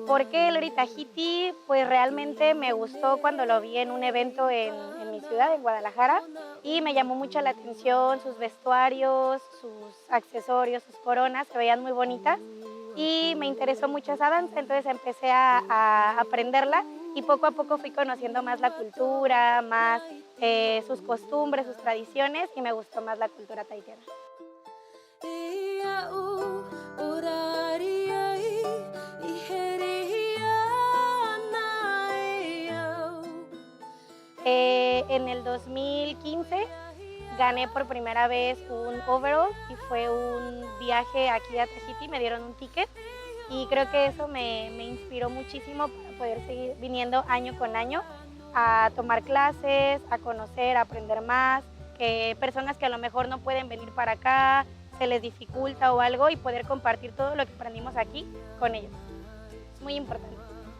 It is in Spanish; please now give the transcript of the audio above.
¿Por qué el Lori Tahiti? Pues realmente me gustó cuando lo vi en un evento en mi ciudad, en Guadalajara, y me llamó mucho la atención sus vestuarios, sus accesorios, sus coronas, se veían muy bonitas y me interesó mucho esa danza, entonces empecé a aprenderla y poco a poco fui conociendo más la cultura, más sus costumbres, sus tradiciones y me gustó más la cultura tahitiana. En el 2015 gané por primera vez un overall y fue un viaje aquí a Tahití, me dieron un ticket y creo que eso me inspiró muchísimo para poder seguir viniendo año con año a tomar clases, a conocer, a aprender más, que personas que a lo mejor no pueden venir para acá, se les dificulta o algo y poder compartir todo lo que aprendimos aquí con ellos. Es muy importante.